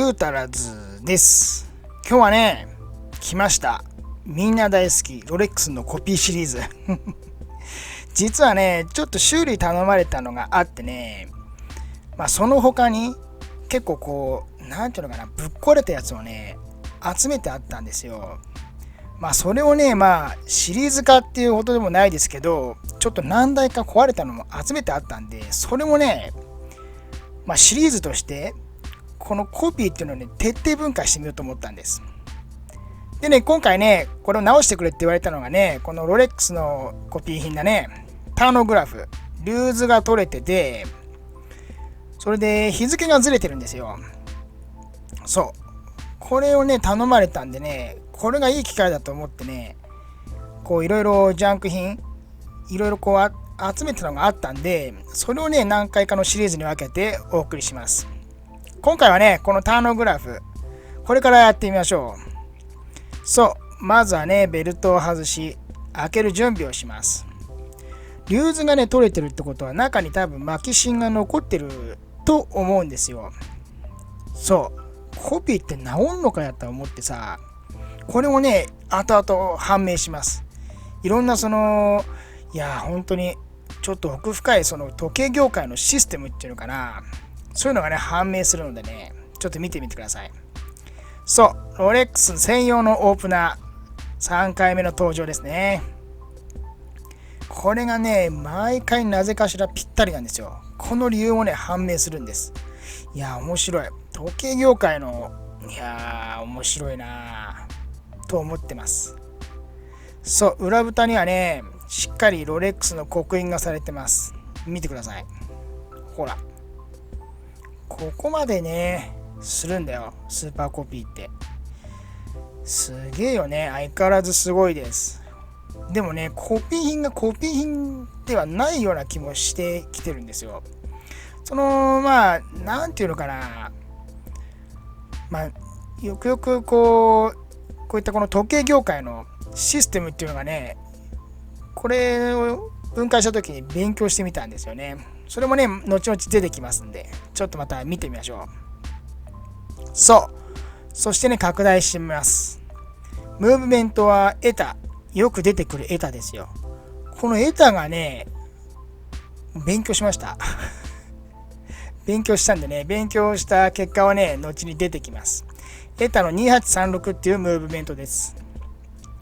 グータラズです。今日はね、来ました。みんな大好きロレックスのコピーシリーズ。実はね、ちょっと修理頼まれたのがあってね、その他に結構なんていうのかな、ぶっ壊れたやつをね、集めてあったんですよ。それをね、シリーズ化っていうほどでもないですけど、ちょっと何台か壊れたのも集めてあったんで、それもね、シリーズとしてこのコピーっていうのをね、徹底分解してみようと思ったんです。でね、今回ね、これを直してくれって言われたのがね、このロレックスのコピー品だね、ターノグラフ、リューズが取れてて、それで日付がずれてるんですよ。そう。これをね、頼まれたんでね、これがいい機会だと思ってね、いろいろジャンク品、いろいろ集めたのがあったんで、それをね、何回かのシリーズに分けてお送りします。今回はね、このターノグラフ、これからやってみましょう。そう、まずはね、ベルトを外し、開ける準備をします。リューズがね、取れてるってことは、中に多分巻き芯が残ってると思うんですよ。そう、コピーって治んのかやったと思ってさ、これもね、後々判明します。いろんな本当に、ちょっと奥深い時計業界のシステムっていうのかな、そういうのがね、判明するのでね、ちょっと見てみてください。そう、ロレックス専用のオープナー、3回目の登場ですね。これがね、毎回なぜかしらぴったりなんですよ。この理由もね、判明するんです。いや、面白い。時計業界の、面白いなぁと思ってます。そう、裏蓋にはね、しっかりロレックスの刻印がされてます。見てください。ほら。ここまでね、するんだよ。スーパーコピーって。すげえよね。相変わらずすごいです。でもね、コピー品がコピー品ではないような気もしてきてるんですよ。なんていうのかな。よくよくこういったこの時計業界のシステムっていうのがね、これを分解した時に勉強してみたんですよね。それもね、後々出てきますんで、ちょっとまた見てみましょう。そう。そしてね、拡大してみます。ムーブメントはエタ。よく出てくるエタですよ。このエタがね、勉強しました。勉強したんでね、勉強した結果はね、後に出てきます。エタの2836っていうムーブメントです。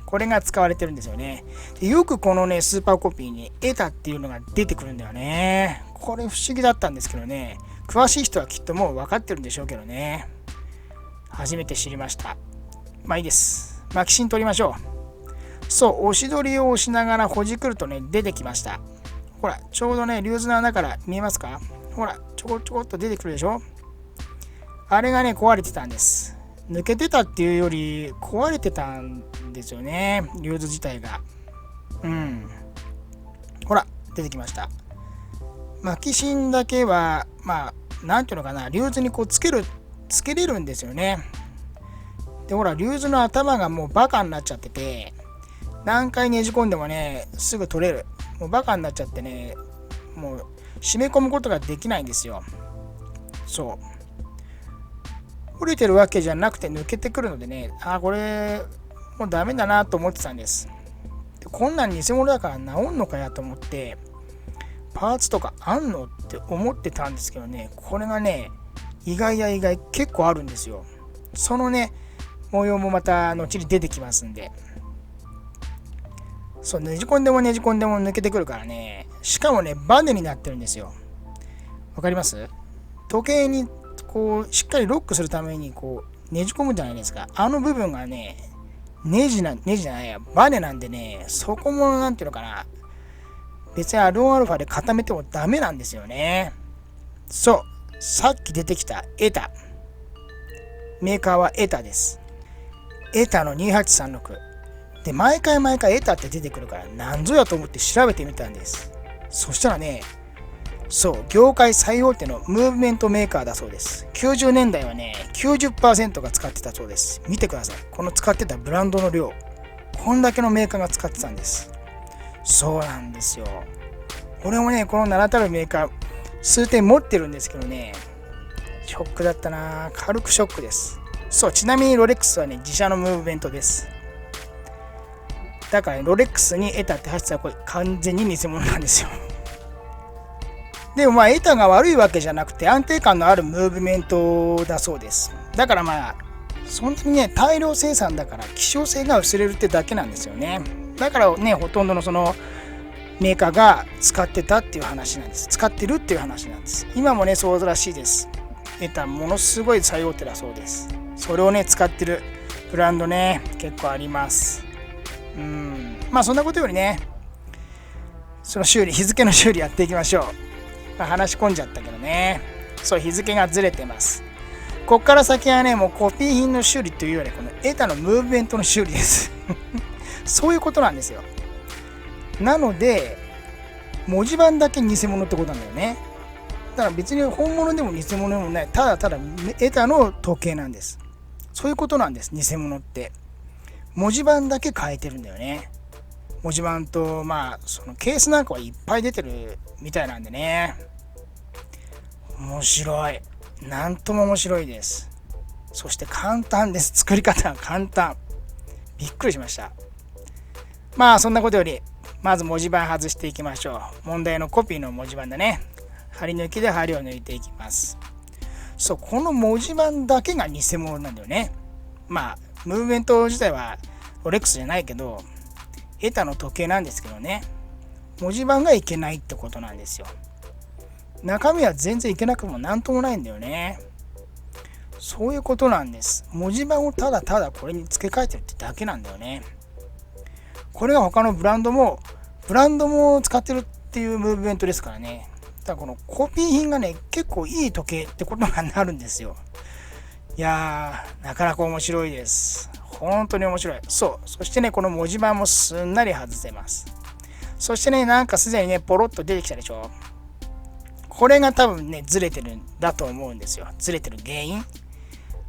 これが使われてるんですよね。でよくこのね、スーパーコピーにエタっていうのが出てくるんだよね。これ不思議だったんですけどね。詳しい人はきっともう分かってるんでしょうけどね。初めて知りました。いいです。巻き芯取りましょう。そう、押し取りを押しながらほじくるとね、出てきました。ほら、ちょうどね、リューズの穴から見えますか？ほら、ちょこちょこっと出てくるでしょ？あれがね、壊れてたんです。抜けてたっていうより、壊れてたんですよね、リューズ自体が。ほら、出てきました。巻き芯だけは、なんていうのかな、リューズにつけれるんですよね。で、ほら、リューズの頭がもうバカになっちゃってて、何回ねじ込んでもね、すぐ取れる。もうバカになっちゃってね、もう締め込むことができないんですよ。そう。折れてるわけじゃなくて抜けてくるのでね、これ、もうダメだなと思ってたんです。でこんなん偽物だから治んのかやと思って、パーツとかあんのって思ってたんですけどね、これがね、意外や意外結構あるんですよ。そのね、模様もまた後に出てきますんで。そう、ねじ込んでもねじ込んでも抜けてくるからね。しかもね、バネになってるんですよ。わかります？時計にしっかりロックするためにねじ込むじゃないですか。あの部分がね、ネジじゃないや、バネなんでね、そこもなんていうのかな。別にアルオンアルファで固めてもダメなんですよね。そう、さっき出てきたエタ。メーカーはエタです。エタの2836。で、毎回エタって出てくるから何ぞやと思って調べてみたんです。そしたらね、そう、業界最大手のムーブメントメーカーだそうです。90年代はね、90% が使ってたそうです。見てください。この使ってたブランドの量。こんだけのメーカーが使ってたんです。そうなんですよ。俺もね、この名だたるメーカー、数点持ってるんですけどね、ショックだったな。軽くショックです。そう、ちなみにロレックスはね、自社のムーブメントです。だから、ね、ロレックスにエタって走ったらこれ完全に偽物なんですよ。でもまあエタが悪いわけじゃなくて安定感のあるムーブメントだそうです。だからまあそんなにね大量生産だから希少性が薄れるってだけなんですよね。だからねほとんどのそのメーカーが使ってたっていう話なんです。使ってるっていう話なんです。今もねそうらしいです。エタものすごい最大手だそうです。それをね使ってるブランドね結構あります。まあそんなことよりねその修理日付の修理やっていきましょう。話し込んじゃったけどね。そう日付がずれてます。こっから先はねもうコピー品の修理というよりこのエタのムーブメントの修理ですそういうことなんですよ。なので文字盤だけ偽物ってことなんだよね。だから別に本物でも偽物でもないただただエタの時計なんです。そういうことなんです。偽物って文字盤だけ変えてるんだよね。文字盤とまあそのケースなんかはいっぱい出てるみたいなんでね面白い。なんとも面白いです。そして簡単です。作り方は簡単。びっくりしました。まあそんなことよりまず文字盤外していきましょう。問題のコピーの文字盤だね。針抜きで針を抜いていきます。そうこの文字盤だけが偽物なんだよね。まあムーブメント自体はロレックスじゃないけどエタの時計なんですけどね文字盤がいけないってことなんですよ。中身は全然いけなくもなんともないんだよね。そういうことなんです。文字盤をただただこれに付け替えてるってだけなんだよね。これが他のブランドも使ってるっていうムーブメントですからね。だからこのコピー品がね結構いい時計ってことになるんですよ。いやーなかなか面白いです。本当に面白い。そしてねこの文字盤もすんなり外せます。そしてねなんかすでにねポロッと出てきたでしょ。これが多分ねずれてるんだと思うんですよ。ずれてる原因。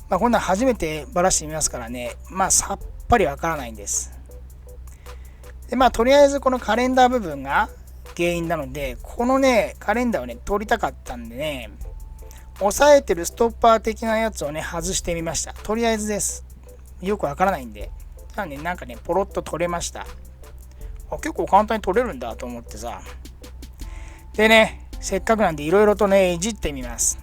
こんなん初めてばらしてみますからねさっぱりわからないんです。でとりあえずこのカレンダー部分が原因なのでこのねカレンダーをね取りたかったんでね押さえてるストッパー的なやつをね外してみました。とりあえずです。よくわからないんでなんかねポロッと取れました。結構簡単に取れるんだと思ってさ。でねせっかくなんでいろいろとねいじってみます。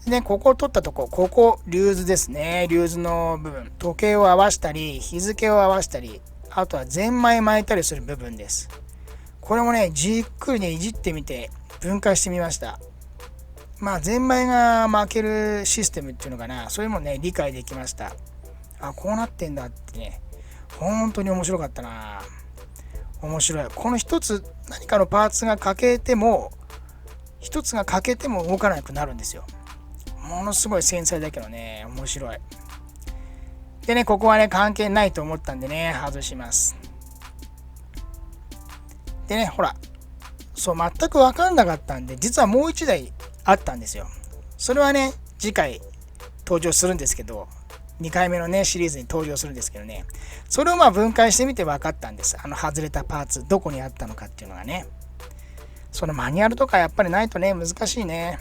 でここを取ったとこリューズですね。リューズの部分時計を合わしたり日付を合わしたりあとはゼンマイ巻いたりする部分です。これもねじっくりねいじってみて分解してみました。ゼンマイが負けるシステムっていうのかな、それもね理解できました。こうなってんだってね本当に面白かったな。面白い。この一つ何かのパーツが欠けても動かなくなるんですよ。ものすごい繊細だけどね面白い。でねここはね関係ないと思ったんでね外します。でねほら全く分かんなかったんで実はもう一台あったんですよ。それはね次回登場するんですけど2回目のねシリーズに登場するんですけどねそれを分解してみて分かったんです。外れたパーツどこにあったのかっていうのがね。そのマニュアルとかやっぱりないとね難しいね。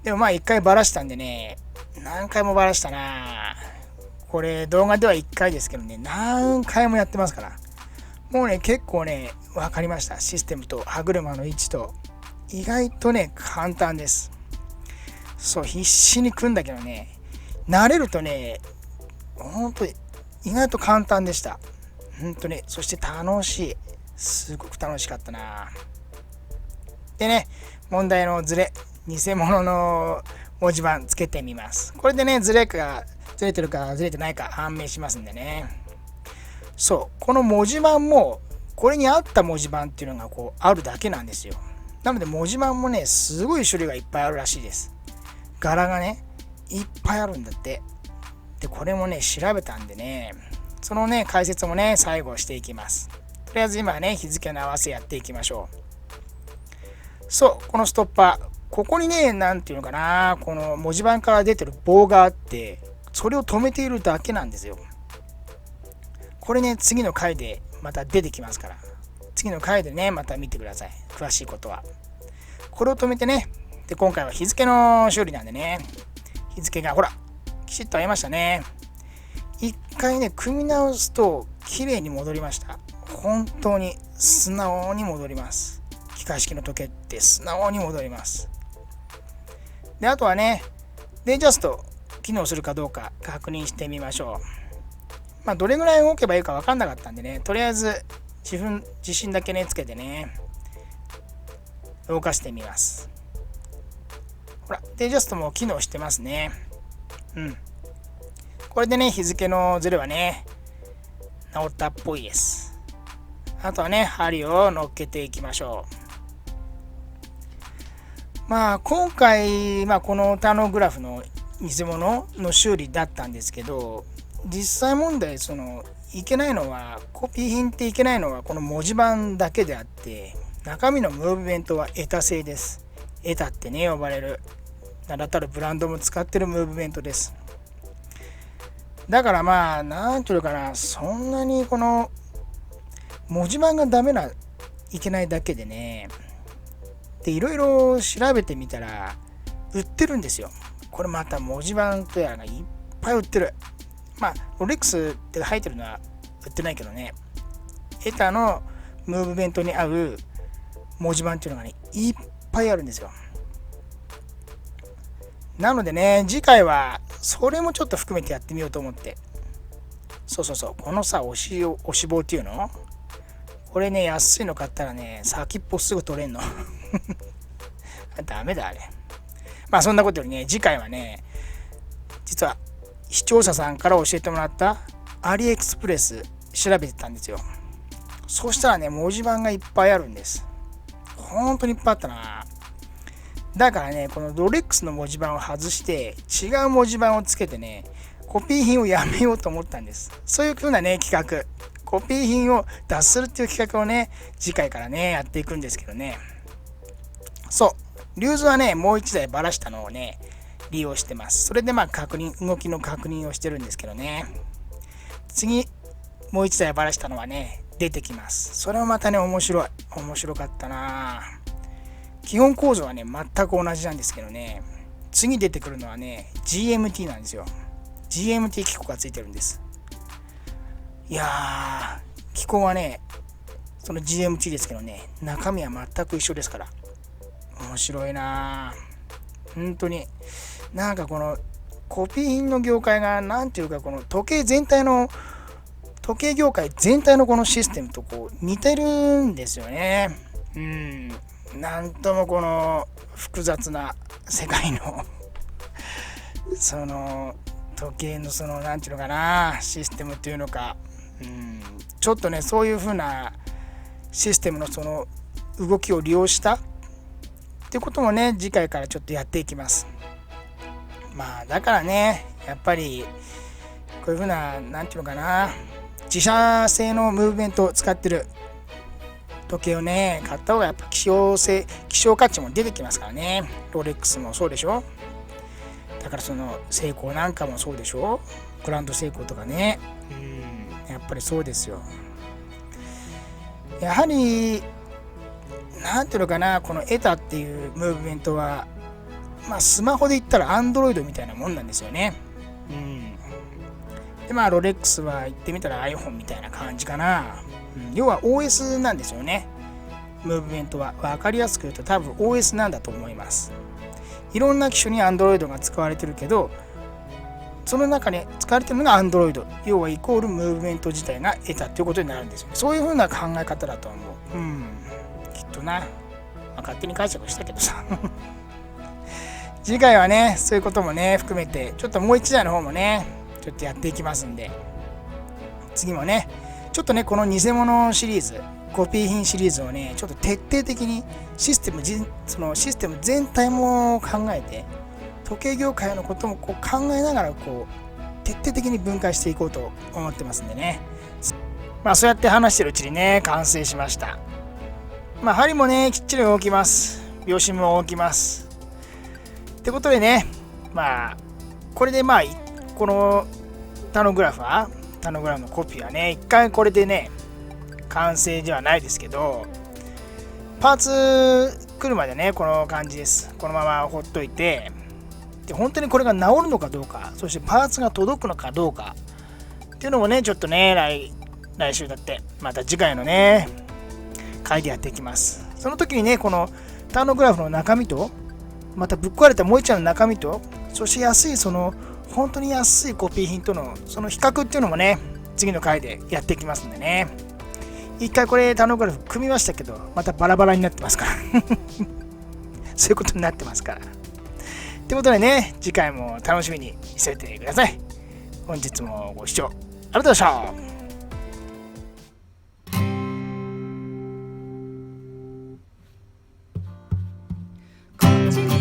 でも1回バラしたんでね何回もバラしたな。これ動画では1回ですけどね何回もやってますからもうね結構ね分かりました。システムと歯車の位置と意外とね簡単です。必死に組んだけどね慣れるとね本当に意外と簡単でした。本当に。そして楽しい。すごく楽しかったな。でね問題のズレ偽物の文字盤つけてみます。これでねズレてるかずれてないか判明しますんでね。この文字盤もこれに合った文字盤っていうのがあるだけなんですよ。なので文字盤もねすごい種類がいっぱいあるらしいです。柄がねいっぱいあるんだって。でこれもね調べたんでねそのね解説もね最後していきます。とりあえず今はね日付の合わせやっていきましょう。このストッパーここにねなんていうのかなこの文字盤から出てる棒があってそれを止めているだけなんですよ。これね次の回でまた出てきますから次の回でねまた見てください詳しいことは。これを止めてね、で今回は日付の修理なんでね、日付がほらきちっと合いましたね。一回ね組み直すと綺麗に戻りました。本当に素直に戻ります。機械式の時計って素直に戻ります。であとはね、デイジャスト機能するかどうか確認してみましょう。どれぐらい動けばいいか分かんなかったんでね、とりあえず自信だけねつけてね動かしてみます。ほらデイジャストも機能してますね。これでね日付のズレはね治ったっぽいです。あとはね針を乗っけていきましょう。今回、このタノグラフの偽物の修理だったんですけど、実際問題いけないのは、コピー品っていけないのはこの文字盤だけであって、中身のムーブメントはエタ製です。エタってね呼ばれる名だたるブランドも使ってるムーブメントです。だからなんていうのかな、そんなにこの文字盤がダメないけないだけでね、でいろいろ調べてみたら売ってるんですよ。これまた文字盤とやらがいっぱい売ってる。ロレックスって入ってるのは売ってないけどね、エタのムーブメントに合う文字盤っていうのがねいっぱいあるんですよ。なのでね、次回はそれもちょっと含めてやってみようと思って。このさ押し棒っていうの、これね安いの買ったらね先っぽすぐ取れんのダメだあれ。そんなことよりね、次回はね実は視聴者さんから教えてもらったアリエクスプレス調べてたんですよ。そしたらね文字盤がいっぱいあるんです。本当にいっぱいあったな。だからねこのロレックスの文字盤を外して違う文字盤をつけてねコピー品をやめようと思ったんです。そういう風なね企画、コピー品を脱するっていう企画をね次回からねやっていくんですけどね、リューズはねもう一台ばらしたのをね利用してます。それで動きの確認をしてるんですけどね、次もう一台ばらしたのはね出てきます。それもまたね面白かったな。基本構造はね全く同じなんですけどね、次出てくるのはね GMT なんですよ。 GMT 機構がついてるんです。いやー、機構はねその GMT ですけどね、中身は全く一緒ですから面白いな。本当にこのコピー品の業界がなんていうか、この時計業界全体のこのシステムと似てるんですよね。なんともこの複雑な世界のその時計のなんていうのかな、システムっていうのか、ちょっとねそういう風なシステムの動きを利用したってこともね次回からちょっとやっていきます。だからねやっぱりこういう風ななんていうのかな、自社製のムーブメントを使ってる時計をね買った方がやっぱ希少価値も出てきますからね。ロレックスもそうでしょ。だからセイコーなんかもそうでしょ。グランドセイコーとかね、やっぱりそうですよ。やはりなんていうのかな、このエタっていうムーブメントはスマホで言ったら Android みたいなもんなんですよね。でロレックスは言ってみたら iPhone みたいな感じかな。要は OS なんですよね。ムーブメントは分かりやすく言うと多分 OS なんだと思います。いろんな機種に Android が使われてるけど、その中に使われてるのが Android、 要はイコールムーブメント自体が得たということになるんですよね。そういう風な考え方だと思う。きっとな、勝手に解釈したけどさ次回はねそういうこともね含めてちょっともう一台の方もねちょっとやっていきますんで、次もねちょっとねこの偽物シリーズ、コピー品シリーズをねちょっと徹底的にシステム全体も考えて、時計業界のことも考えながら徹底的に分解していこうと思ってますんでね。そうやって話してるうちにね完成しました。針もねきっちり動きます。秒針も動きますってことでね、これでこのタノグラフのコピーはね一回これでね完成ではないですけど、パーツ来るまでね、この感じです。このままほっといて、で本当にこれが治るのかどうか、そしてパーツが届くのかどうかっていうのもね、ちょっとね、来週だって、また次回のね、回でやっていきます。その時にね、このターノグラフの中身と、またぶっ壊れたもう一丁の中身と、そして安い、本当に安いコピー品とのその比較っていうのもね、次の回でやっていきますんでね。一回これターノグラフ組みましたけど、またバラバラになってますからそういうことになってますから。ってことでね、次回も楽しみにしててください。本日もご視聴ありがとうございました。こっち